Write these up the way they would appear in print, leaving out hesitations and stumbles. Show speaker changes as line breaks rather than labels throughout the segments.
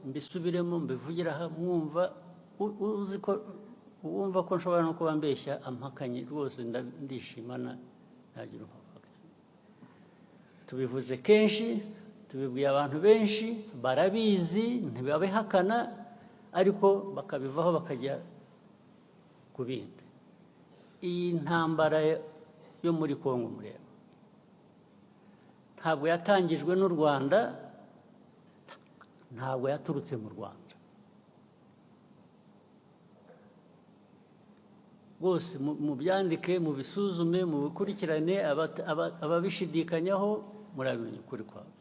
mbisubiremo mbivugire aha mwumva uzi ko wumva ko nshobora no kuba mbeshya ampakanye rwose ndishimana ntagira umupaka. Tubivuze kenshi, tubibwiye abantu benshi, barabizi ntibabihakana, ariko bakabivaho bakajya ku bindi. Iyi ntambara yo muri Kongo mureba ntabwo yatangijwe n'u Rwanda, ntabwo yaturutse mu Rwanda. Bose mu byandike, mu bisuzume, mu bikurikirane, ababishidikanyaho murabimenya ukuri kwabo.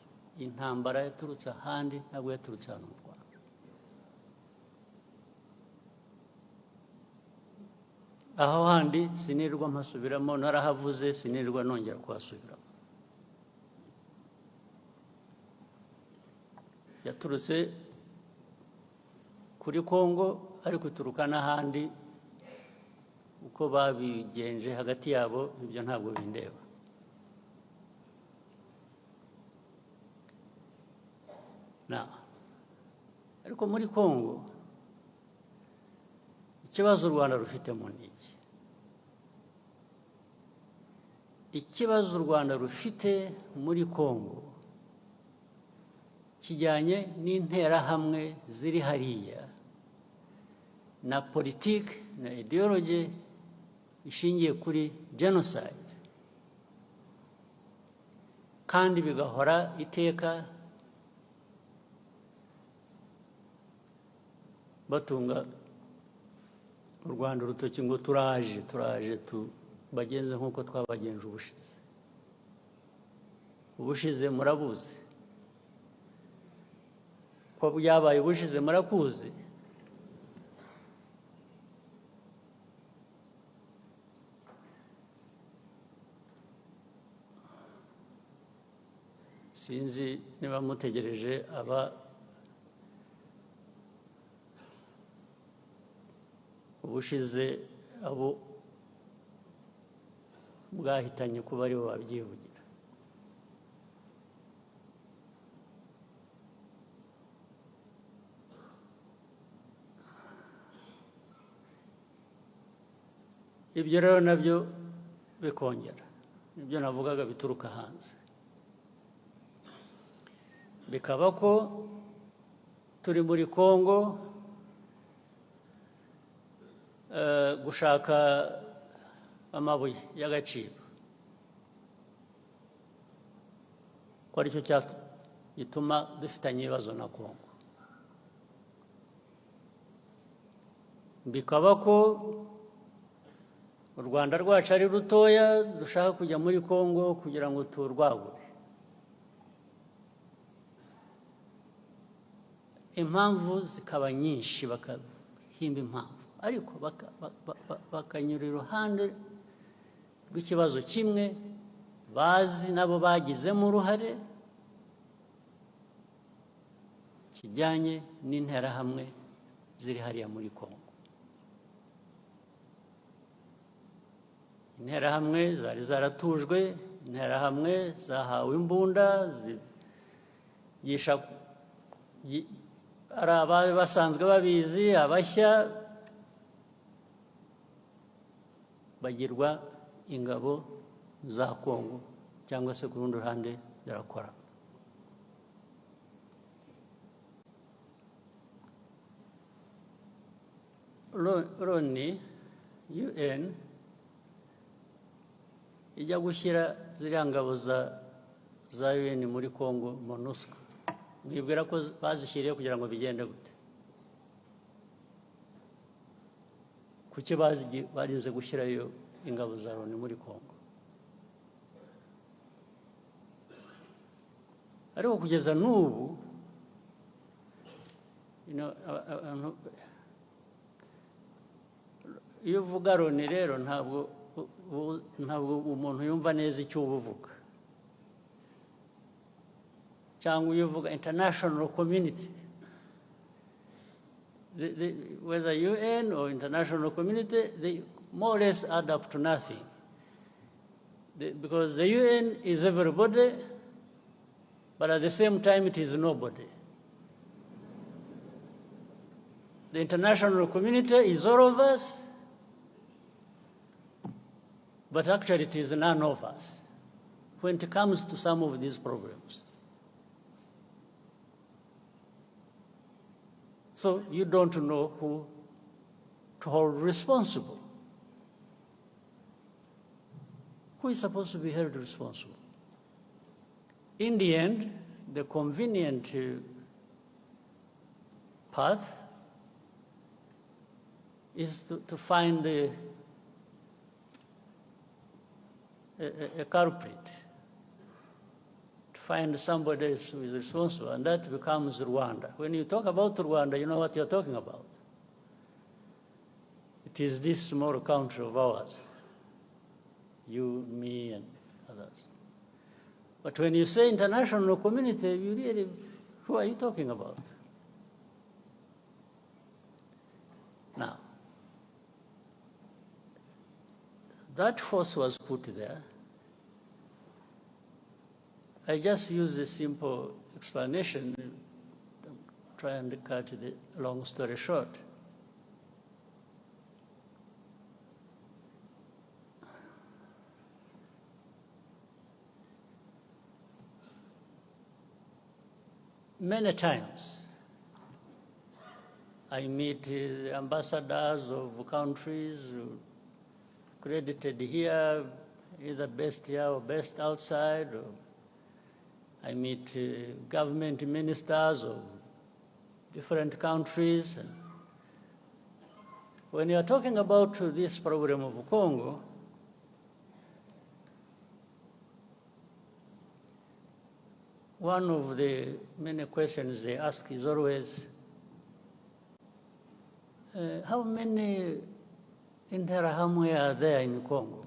Intambara yaturutse ahandi, ntabwo yaturutse hano mu Rwanda. Aho handi sinirwa mpasubiramo, narahavuze sinirwa nongera kuhasubiramo. Yaturutse kuri Kongo, ariko ituruka n'ahandi. Uko babigenje hagati yabo ibyo ntabwo bindeba. Ariko muri Kongo ikibazo u Rwanda rufitemo ni iki? Ikibazo u Rwanda rufite muri Kongo kijyanye n'interahamwe ziri hariya na politiki na ideology ishingiye kuri genocide, kandi bigahora iteka batunga u Rwanda urutoki ngo turaje bagenze nk'uko twabagenje ubushize. Ubushize murabuzi ko byabaye, ubushize murakuzi. Sinzi niba mutegereje ubushize abo bwahitanye kuba aribo babyivugira. Ibyo rero nabyo bikongera ibyo navugaga bituruka hanze, bikaba ko turi muri Kongo gushaka amabuye y'agaciro, ko aricyo gituma dufitanye ibibazo na Kongo. Bikaba ko u Rwanda rwacu ari rutoya, dushaka kujya muri Kongo kugira ngo turwagure. Impamvu zikaba nyinshi, bakahimba impamvu, ariko bakanyura iruhande rw'ikibazo kimwe bazi nabo bagizemo uruhare, kijyanye n'interahamwe ziri hariya muri Kongo. Interahamwe zari zaratujwe, interahamwe zahawe imbunda, zigisha ari abari basanzwe babizi, abashya bagirwa ingabo za Kongo, cyangwa se ku rundi ruhande zirakora. Loni UN ijya gushyira ziriya ngabo za UN muri Kongo, MONUSCO, mwibwira ko bazishyiriye kugira ngo bigende gute? Kuki barinze gushyirayo ingabo za Loni muri Kongo? Ariko kugeza n'ubu iyo uvuga Loni rero ntabwo umuntu yumva neza icyo uvuga, cyangwa iyo uvuga international community, whether UN or international community, they more or less add up to nothing, because the UN is everybody, but at the same time it is nobody. The international community is all of us, but actually it is none of us when it comes to some of these problems. So you don't know who to hold responsible. Who is supposed to be held responsible? In the end, the convenient path is to find a culprit, to find somebody else who is responsible, and that becomes Rwanda. When you talk about Rwanda, you know what you're talking about. It is this small country of ours, you, me, and others. But when you say international community, you really, who are you talking about? Now, that force was put there. I just use a simple explanation, try and cut the long story short. Many times, I meet ambassadors of countries credited here, either best here or best outside. Or I meet government ministers of different countries. And when you are talking about this problem of Congo, one of the many questions they ask is always, how many Interahamwe are there in Congo?